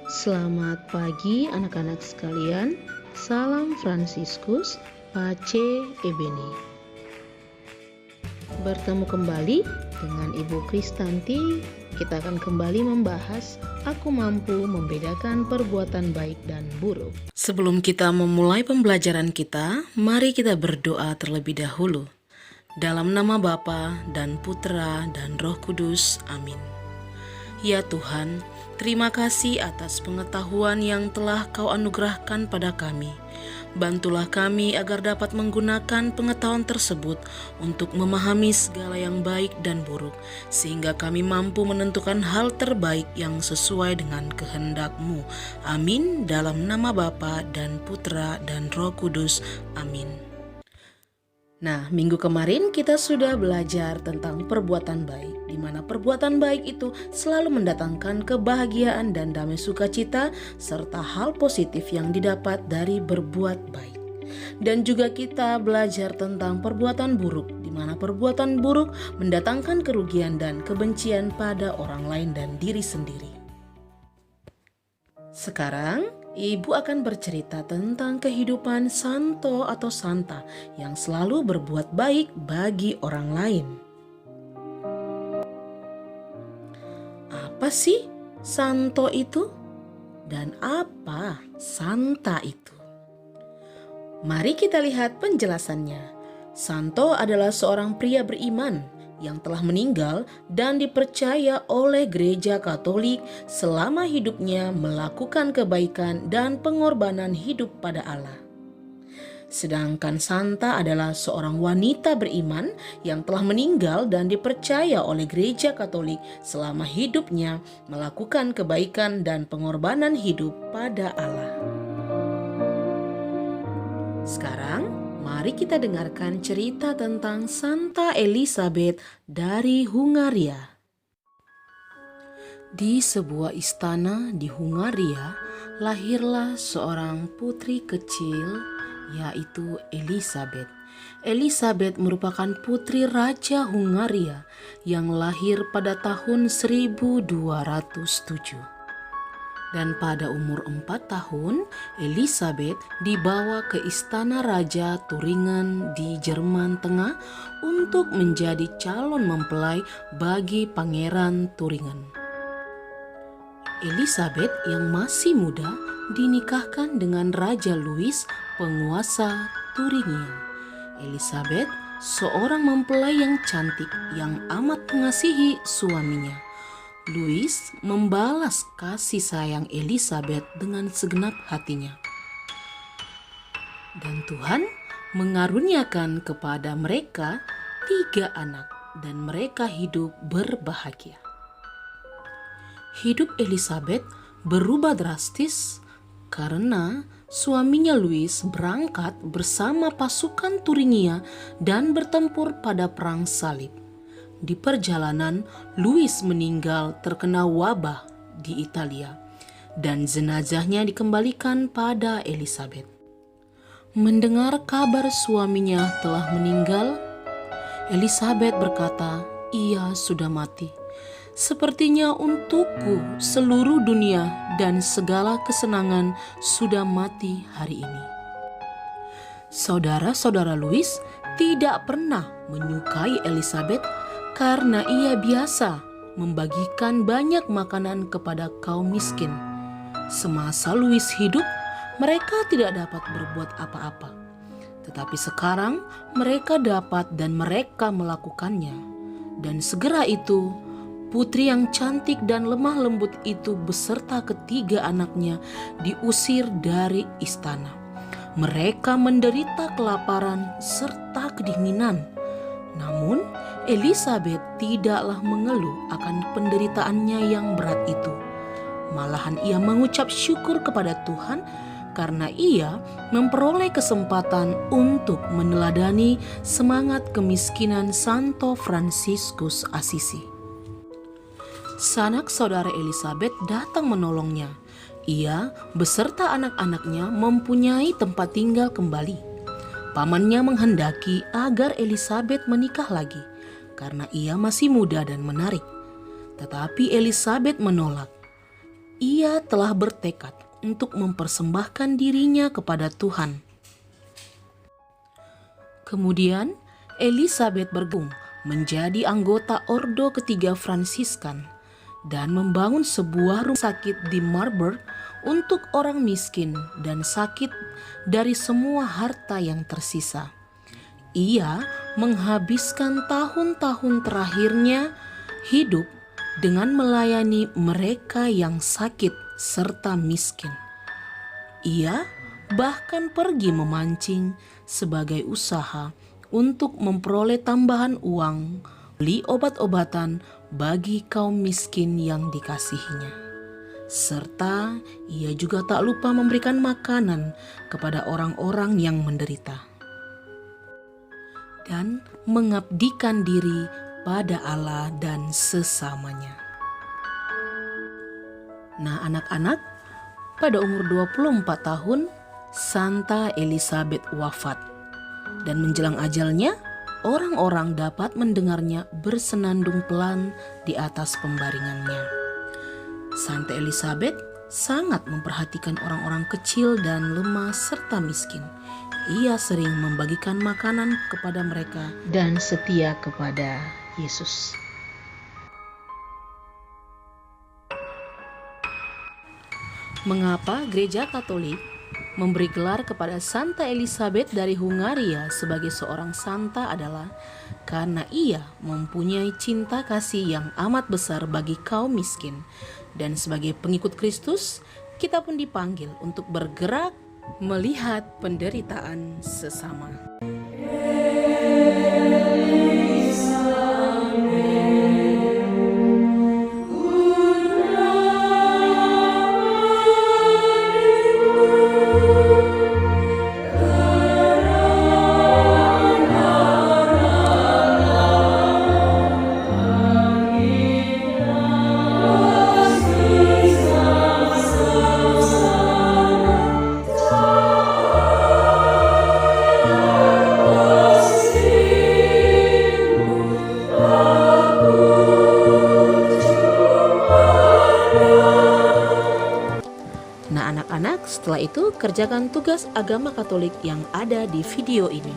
Selamat pagi anak-anak sekalian. Salam Fransiskus, Pace Ebeni. Bertemu kembali dengan Ibu Kristanti. Kita akan kembali membahas Aku mampu membedakan perbuatan baik dan buruk. Sebelum kita memulai pembelajaran kita, mari kita berdoa terlebih dahulu. Dalam nama Bapa dan Putra dan Roh Kudus. Amin. Ya Tuhan, terima kasih atas pengetahuan yang telah Kau anugerahkan pada kami. Bantulah kami agar dapat menggunakan pengetahuan tersebut untuk memahami segala yang baik dan buruk, sehingga kami mampu menentukan hal terbaik yang sesuai dengan kehendak-Mu. Amin. Dalam nama Bapa dan Putra dan Roh Kudus. Amin. Nah, minggu kemarin kita sudah belajar tentang perbuatan baik, di mana perbuatan baik itu selalu mendatangkan kebahagiaan dan damai sukacita, serta hal positif yang didapat dari berbuat baik. Dan juga kita belajar tentang perbuatan buruk, di mana perbuatan buruk mendatangkan kerugian dan kebencian pada orang lain dan diri sendiri. Sekarang, Ibu akan bercerita tentang kehidupan Santo atau Santa yang selalu berbuat baik bagi orang lain. Apa sih Santo itu? Dan apa Santa itu? Mari kita lihat penjelasannya. Santo adalah seorang pria beriman yang telah meninggal dan dipercaya oleh Gereja Katolik selama hidupnya melakukan kebaikan dan pengorbanan hidup pada Allah. Sedangkan Santa adalah seorang wanita beriman yang telah meninggal dan dipercaya oleh Gereja Katolik selama hidupnya melakukan kebaikan dan pengorbanan hidup pada Allah. Sekarang, mari kita dengarkan cerita tentang Santa Elizabeth dari Hungaria. Di sebuah istana di Hungaria, lahirlah seorang putri kecil, yaitu Elizabeth. Elizabeth merupakan putri Raja Hungaria yang lahir pada tahun 1207. Dan pada umur 4 tahun, Elizabeth dibawa ke istana Raja Turingen di Jerman Tengah untuk menjadi calon mempelai bagi Pangeran Turingen. Elizabeth yang masih muda dinikahkan dengan Raja Louis, penguasa Thuringia. Elizabeth, seorang mempelai yang cantik yang amat mengasihi suaminya. Louis membalas kasih sayang Elizabeth dengan segenap hatinya. Dan Tuhan mengaruniakan kepada mereka 3 anak dan mereka hidup berbahagia. Hidup Elizabeth berubah drastis karena suaminya Louis berangkat bersama pasukan Thuringia dan bertempur pada perang salib. Di perjalanan, Louis meninggal terkena wabah di Italia dan jenazahnya dikembalikan pada Elizabeth. Mendengar kabar suaminya telah meninggal, Elizabeth berkata, "Ia sudah mati. Sepertinya untukku seluruh dunia dan segala kesenangan sudah mati hari ini." Saudara-saudara Louis tidak pernah menyukai Elizabeth karena ia biasa membagikan banyak makanan kepada kaum miskin. Semasa Louis hidup, mereka tidak dapat berbuat apa-apa. Tetapi sekarang mereka dapat dan mereka melakukannya. Dan segera itu, putri yang cantik dan lemah lembut itu beserta ketiga anaknya diusir dari istana. Mereka menderita kelaparan serta kedinginan. Namun, Elizabeth tidaklah mengeluh akan penderitaannya yang berat itu. Malahan ia mengucap syukur kepada Tuhan karena ia memperoleh kesempatan untuk meneladani semangat kemiskinan Santo Fransiskus Assisi. Sanak saudara Elizabeth datang menolongnya. Ia beserta anak-anaknya mempunyai tempat tinggal kembali. Pamannya menghendaki agar Elizabeth menikah lagi karena ia masih muda dan menarik. Tetapi Elizabeth menolak. ia telah bertekad untuk mempersembahkan dirinya kepada Tuhan. Kemudian, Elizabeth bergabung menjadi anggota Ordo Ketiga Fransiskan dan membangun sebuah rumah sakit di Marburg untuk orang miskin dan sakit dari semua harta yang tersisa. Ia menghabiskan tahun-tahun terakhirnya hidup dengan melayani mereka yang sakit serta miskin. Ia bahkan pergi memancing sebagai usaha untuk memperoleh tambahan uang, beli obat-obatan bagi kaum miskin yang dikasihinya. Serta ia juga tak lupa memberikan makanan kepada orang-orang yang menderita. Dan mengabdikan diri pada Allah dan sesamanya. Nah anak-anak, pada umur 24 tahun, Santa Elizabeth wafat. Dan menjelang ajalnya, orang-orang dapat mendengarnya bersenandung pelan di atas pembaringannya. Santa Elizabeth sangat memperhatikan orang-orang kecil dan lemah serta miskin. Ia sering membagikan makanan kepada mereka dan setia kepada Yesus. Mengapa Gereja Katolik memberi gelar kepada Santa Elizabeth dari Hungaria sebagai seorang santa adalah karena ia mempunyai cinta kasih yang amat besar bagi kaum miskin. Dan sebagai pengikut Kristus, kita pun dipanggil untuk bergerak melihat penderitaan sesama. Nah anak-anak, setelah itu kerjakan tugas agama Katolik yang ada di video ini.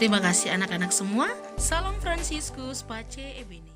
Terima kasih anak-anak semua. Salam Fransiskus Pace Ebene.